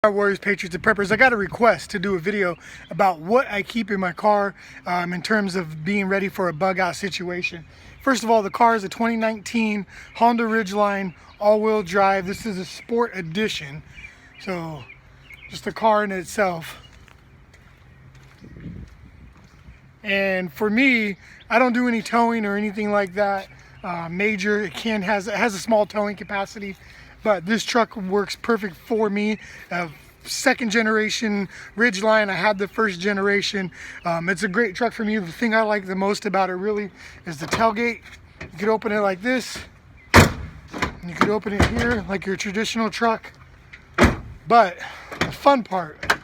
Warriors, Patriots, and Preppers. I got a request to do a video about what I keep in my car in terms of being ready for a bug out situation. First of all, the car is a 2019 Honda Ridgeline all-wheel drive. This is a sport edition, so just the car in itself. And for me, I don't do any towing or anything like that major. It has a small towing capacity, but this truck works perfect for me. Second generation Ridgeline. I had the first generation. It's a great truck for me. The thing I like the most about it really is the tailgate. You could open it like this, and you could open it here like your traditional truck. But the fun part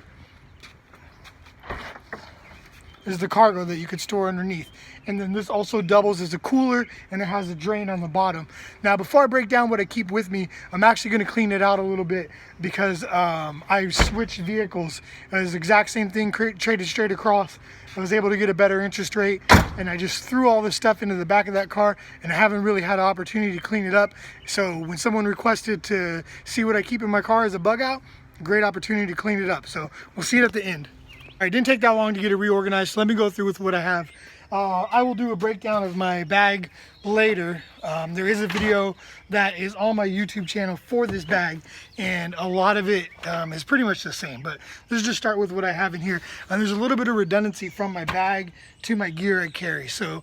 is the cargo that you could store underneath. And then this also doubles as a cooler, and it has a drain on the bottom. Now, before I break down what I keep with me, I'm actually going to clean it out a little bit because I switched vehicles. It was the exact same thing, traded straight across. I was able to get a better interest rate, and I just threw all this stuff into the back of that car, and I haven't really had an opportunity to clean it up. So when someone requested to see what I keep in my car as a bug out, great opportunity to clean it up. So we'll see it at the end. All right, it didn't take that long to get it reorganized, so let me go through with what I have. I will do a breakdown of my bag later. There is a video that is on my YouTube channel for this bag, and a lot of it is pretty much the same, but let's just start with what I have in here. There's a little bit of redundancy from my bag to my gear I carry. So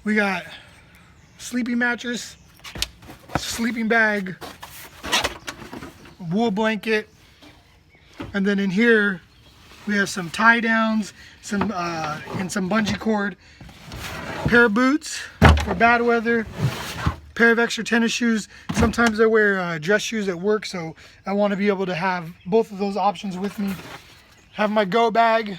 we got sleeping mattress, sleeping bag, wool blanket, and then in here we have some tie downs, and some bungee cord, pair of boots for bad weather, pair of extra tennis shoes. Sometimes I wear dress shoes at work, so I want to be able to have both of those options with me. Have my go bag,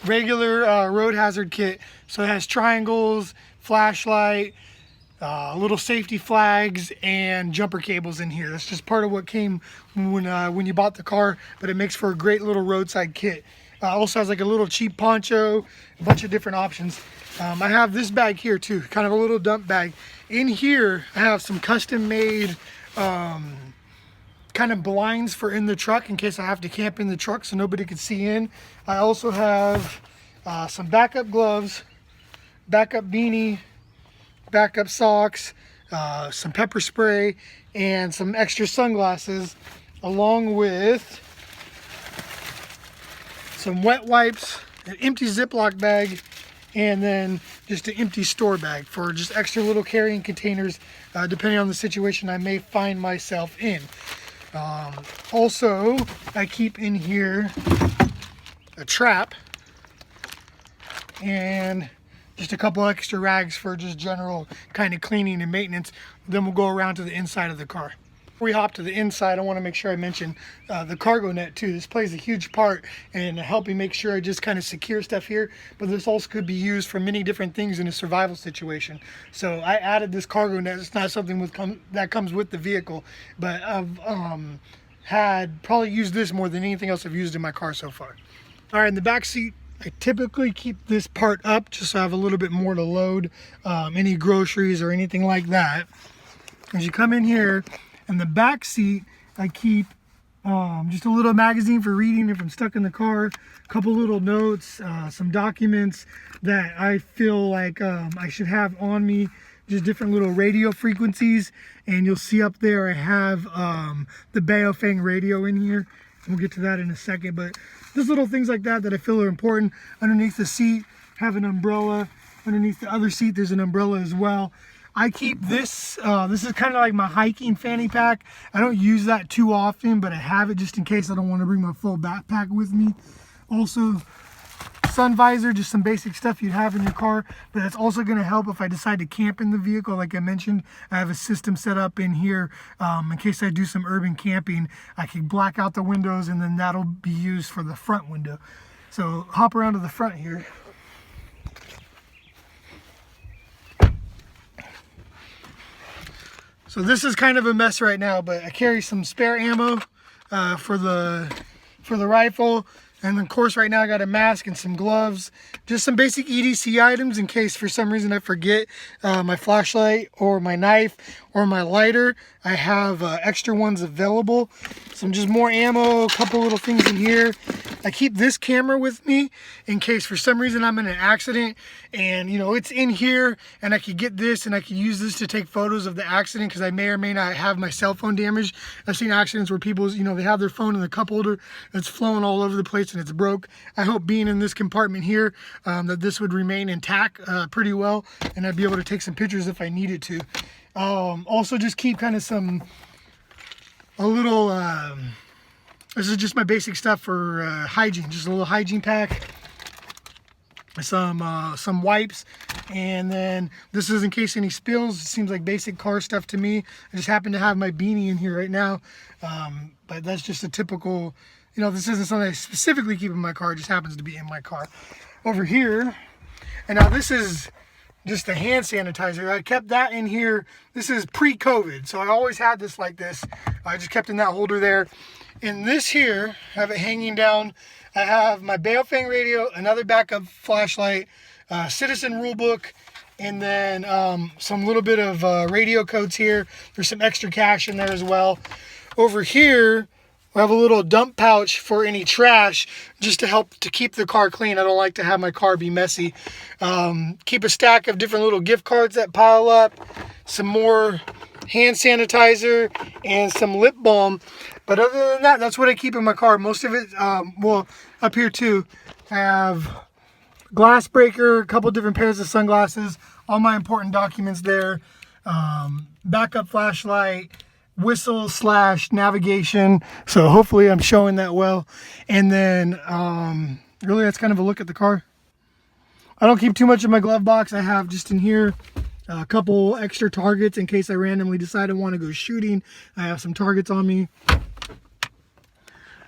regular road hazard kit, so it has triangles, flashlight, little safety flags, and jumper cables in here. That's just part of what came when you bought the car, but it makes for a great little roadside kit. Also has like a little cheap poncho, a bunch of different options. I have this bag here too, kind of a little dump bag. In here I have some custom made kind of blinds for in the truck in case I have to camp in the truck so nobody can see in. I also have some backup gloves, backup beanie, backup socks, some pepper spray, and some extra sunglasses, along with some wet wipes, an empty Ziploc bag, and then just an empty store bag for just extra little carrying containers depending on the situation I may find myself in. Also, I keep in here a trap and just a couple extra rags for just general kind of cleaning and maintenance. Then we'll go around to the inside of the car. Before we hop to the inside, I want to make sure I mention the cargo net too. This plays a huge part in helping make sure I just kind of secure stuff here, but this also could be used for many different things in a survival situation. So I added this cargo net. It's not something that comes with the vehicle, but I've had probably used this more than anything else I've used in my car so far. All right, in the back seat, I typically keep this part up just so I have a little bit more to load any groceries or anything like that. As you come in here, in the back seat, I keep just a little magazine for reading if I'm stuck in the car, a couple little notes, some documents that I feel like I should have on me, just different little radio frequencies. And you'll see up there I have the Baofeng radio in here. We'll get to that in a second, but just little things like that I feel are important. Underneath the seat, have an umbrella. Underneath the other seat, there's an umbrella as well. I keep this, this is kind of like my hiking fanny pack. I don't use that too often, but I have it just in case I don't want to bring my full backpack with me. Also, sun visor, just some basic stuff you'd have in your car, but that's also going to help if I decide to camp in the vehicle. Like I mentioned, I have a system set up in here in case I do some urban camping. I can black out the windows, and then that'll be used for the front window. So hop around to the front here. So this is kind of a mess right now, but I carry some spare ammo for the rifle, And of course, right now I got a mask and some gloves, just some basic EDC items in case for some reason I forget my flashlight or my knife or my lighter. I have extra ones available. Some just more ammo, a couple little things in here. I keep this camera with me in case for some reason I'm in an accident and you know it's in here, and I could get this and I could use this to take photos of the accident because I may or may not have my cell phone damaged. I've seen accidents where people, you know, they have their phone in the cup holder, it's flowing all over the place and it's broke. I hope being in this compartment here that this would remain intact pretty well, and I'd be able to take some pictures if I needed to. Also just keep kind of this is just my basic stuff for hygiene, just a little hygiene pack, some wipes, and then this is in case any spills. It seems like basic car stuff to me. I just happen to have my beanie in here right now, but that's just a typical, you know, this isn't something I specifically keep in my car, it just happens to be in my car. Over here, and now this is just a hand sanitizer. I kept that in here. This is pre-COVID, so I always had this like this. I just kept in that holder there. In this here, I have it hanging down. I have my Baofeng radio, another backup flashlight, Citizen rulebook, and then some little bit of radio codes here. There's some extra cash in there as well. Over here, we have a little dump pouch for any trash, just to help to keep the car clean. I don't like to have my car be messy. Keep a stack of different little gift cards that pile up, some more hand sanitizer, and some lip balm. But other than that, that's what I keep in my car. Most of it, well, up here too, I have glass breaker, a couple different pairs of sunglasses, all my important documents there, backup flashlight, whistle / navigation, so hopefully I'm showing that well. And then really that's kind of a look at the car. I don't keep too much in my glove box. I have just in here a couple extra targets in case I randomly decide I want to go shooting. I have some targets on me,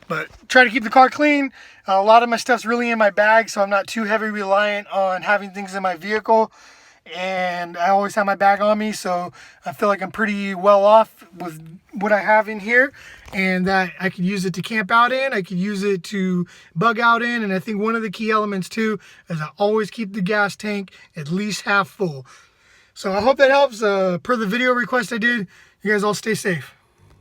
but try to keep the car clean. A lot of my stuff's really in my bag, so I'm not too heavy reliant on having things in my vehicle. And I always have my bag on me, so I feel like I'm pretty well off with what I have in here, and that I could use it to camp out in, I could use it to bug out in. And I think one of the key elements too is I always keep the gas tank at least half full. So I hope that helps. Per the video request I did, you guys all stay safe.